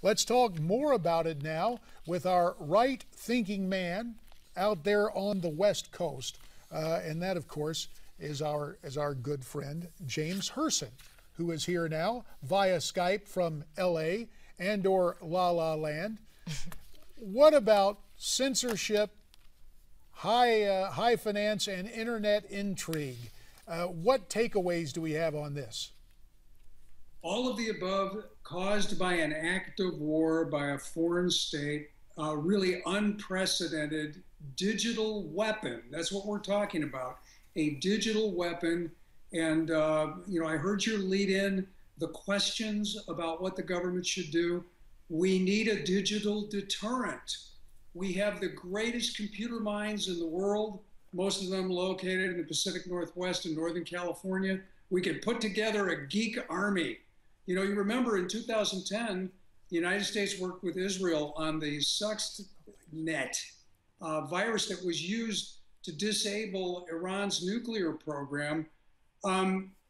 Let's talk more about it now with our right-thinking man out there on the West Coast. And that, of course, is our good friend, James Hirsen, who is here now via Skype from L.A. and or La La Land. What about censorship, high finance, and internet intrigue? What takeaways do we have on this? All of the above caused by an act of war by a foreign state, a really unprecedented digital weapon. That's what we're talking about, a digital weapon. And, I heard your lead in, the questions about what the government should do. We need a digital deterrent. We have the greatest computer minds in the world, most of them located in the Pacific Northwest and Northern California. We could put together a geek army. You remember in 2010, the United States worked with Israel on the Stuxnet virus that was used to disable Iran's nuclear program.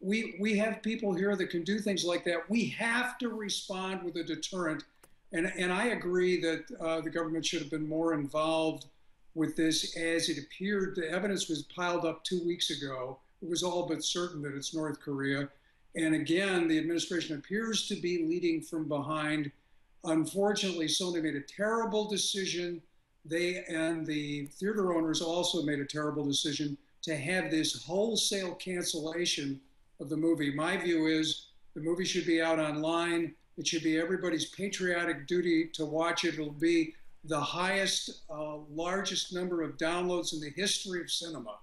We have people here that can do things like that. We have to respond with a deterrent. And I agree that the government should have been more involved with this, as it appeared the evidence was piled up 2 weeks ago. It was all but certain that it's North Korea. And again, the administration appears to be leading from behind. Unfortunately, Sony made a terrible decision. They and the theater owners also made a terrible decision to have this wholesale cancellation of the movie. My view is the movie should be out online. It should be everybody's patriotic duty to watch it. It'll be the highest, largest number of downloads in the history of cinema.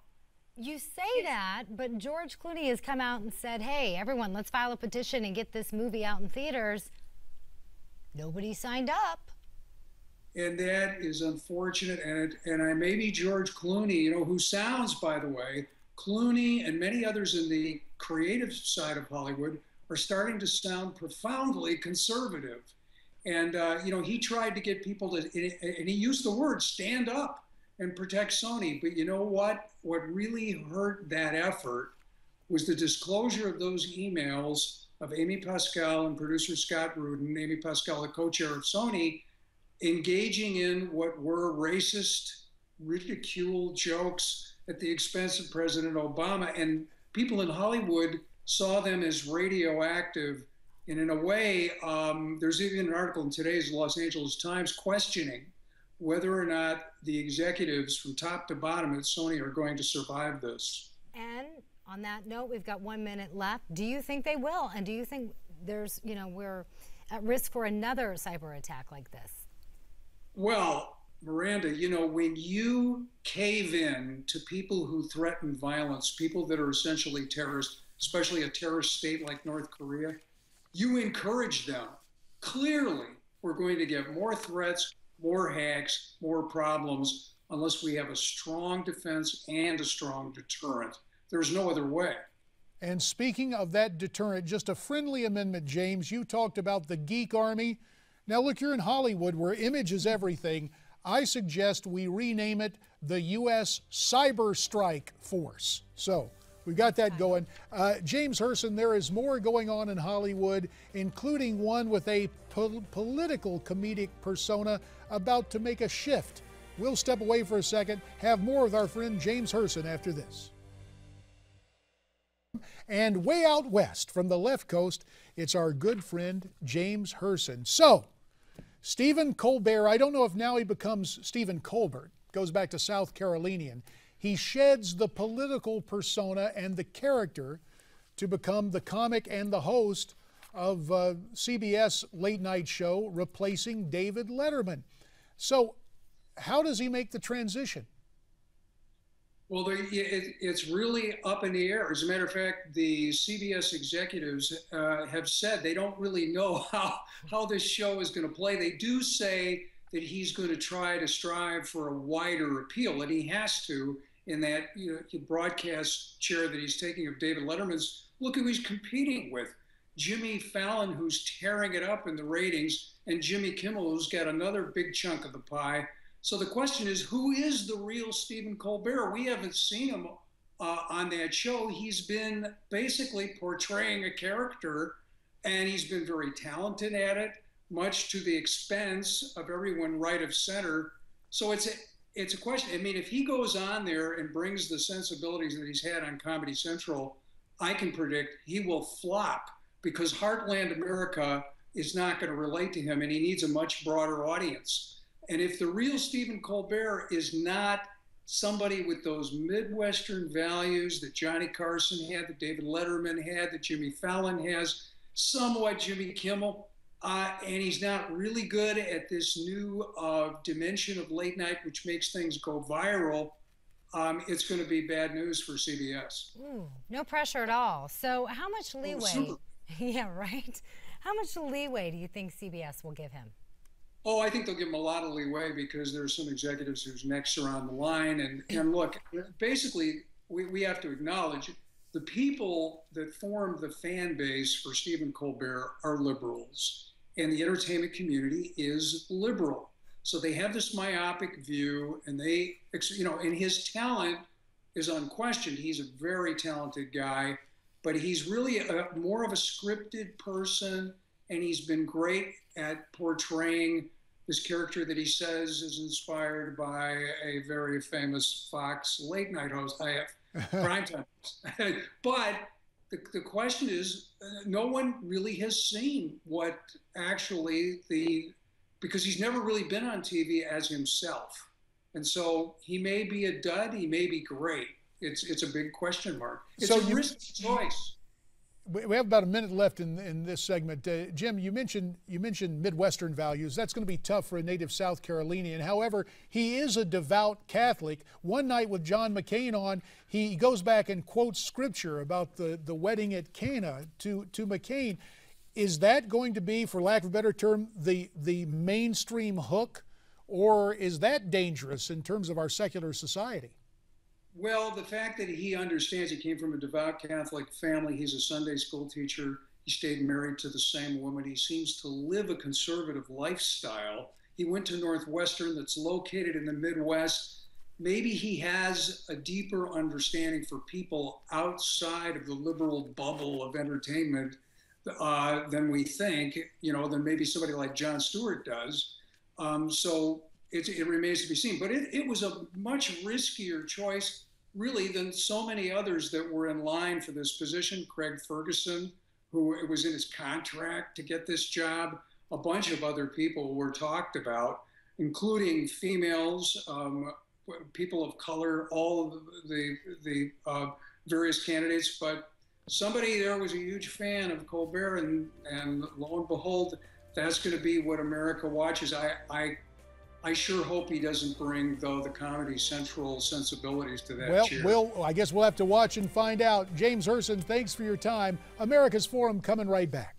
You say that, but George Clooney has come out and said, hey, everyone, let's file a petition and get this movie out in theaters. Nobody signed up. And that is unfortunate. And I maybe George Clooney, who sounds, by the way, Clooney and many others in the creative side of Hollywood are starting to sound profoundly conservative. And, he tried to get people to, and he used the word stand up and protect Sony. But you know what? What really hurt that effort was the disclosure of those emails of Amy Pascal and producer Scott Rudin, Amy Pascal, the co-chair of Sony, engaging in what were racist, ridicule jokes at the expense of President Obama. And people in Hollywood saw them as radioactive. And in a way, there's even an article in today's Los Angeles Times questioning whether or not the executives from top to bottom at Sony are going to survive this. And on that note, we've got 1 minute left. Do you think they will? And do you think there's, we're at risk for another cyber attack like this? Well, Miranda, when you cave in to people who threaten violence, people that are essentially terrorists, especially a terrorist state like North Korea, you encourage them. Clearly, we're going to get more threats, more hacks, more problems, unless we have a strong defense and a strong deterrent. There's no other way. And speaking of that deterrent, just a friendly amendment, James, you talked about the geek army. Now look, you're in Hollywood where image is everything. I suggest we rename it the U.S. Cyber Strike Force. So we've got that going. James Hirsen, there is more going on in Hollywood, including one with a political comedic persona about to make a shift. We'll step away for a second, have more with our friend James Hirsen after this. And way out west from the left coast, it's our good friend James Hirsen. So, Stephen Colbert, I don't know if now he becomes Stephen Colbert, goes back to South Carolinian. He sheds the political persona and the character to become the comic and the host of CBS late night show, replacing David Letterman. So how does he make the transition? Well, it's really up in the air. As a matter of fact, the CBS executives have said they don't really know how this show is going to play. They do say that he's going to try to strive for a wider appeal, and he has to in that broadcast chair that he's taking of David Letterman's. Look who he's competing with. Jimmy Fallon, who's tearing it up in the ratings, and Jimmy Kimmel, who's got another big chunk of the pie. So the question is, who is the real Stephen Colbert? We haven't seen him on that show. He's been basically portraying a character, and he's been very talented at it. much to the expense of everyone right of center. So it's a question. I mean, if he goes on there and brings the sensibilities that he's had on Comedy Central, I can predict he will flop, because Heartland America is not going to relate to him, and he needs a much broader audience. And if the real Stephen Colbert is not somebody with those Midwestern values that Johnny Carson had, that David Letterman had, that Jimmy Fallon has, somewhat Jimmy Kimmel, and he's not really good at this new dimension of late night, which makes things go viral, it's going to be bad news for CBS. Ooh, no pressure at all. So how much leeway? Yeah, right. How much leeway do you think CBS will give him? Oh, I think they'll give him a lot of leeway, because there's some executives whose necks are on the line. And look, basically, we have to acknowledge the people that form the fan base for Stephen Colbert are liberals, and the entertainment community is liberal. So they have this myopic view, and they, and his talent is unquestioned. He's a very talented guy, but he's really more of a scripted person, and he's been great at portraying this character that he says is inspired by a very famous Fox late night host, primetime host. But the question is, no one really has seen what actually because he's never really been on TV as himself. And so he may be a dud, he may be great. It's a big question mark. It's a risky choice. We have about a minute left in this segment. Jim, you mentioned Midwestern values. That's going to be tough for a native South Carolinian. However, he is a devout Catholic. One night with John McCain on, he goes back and quotes scripture about the wedding at Cana to McCain. Is that going to be, for lack of a better term, the mainstream hook, or is that dangerous in terms of our secular society? Well, the fact that he understands, he came from a devout Catholic family, he's a Sunday school teacher, he stayed married to the same woman, he seems to live a conservative lifestyle. He went to Northwestern, that's located in the Midwest. Maybe he has a deeper understanding for people outside of the liberal bubble of entertainment than we think, than maybe somebody like Jon Stewart does. So it remains to be seen. But it was a much riskier choice, really, than so many others that were in line for this position. Craig Ferguson, who it was in his contract to get this job. A bunch of other people were talked about, including females, people of color, all of the various candidates. But somebody there was a huge fan of Colbert, and lo and behold, that's going to be what America watches. I sure hope he doesn't bring, though, the Comedy Central sensibilities to that chair. Well, I guess we'll have to watch and find out. James Hirsen, thanks for your time. America's Forum coming right back.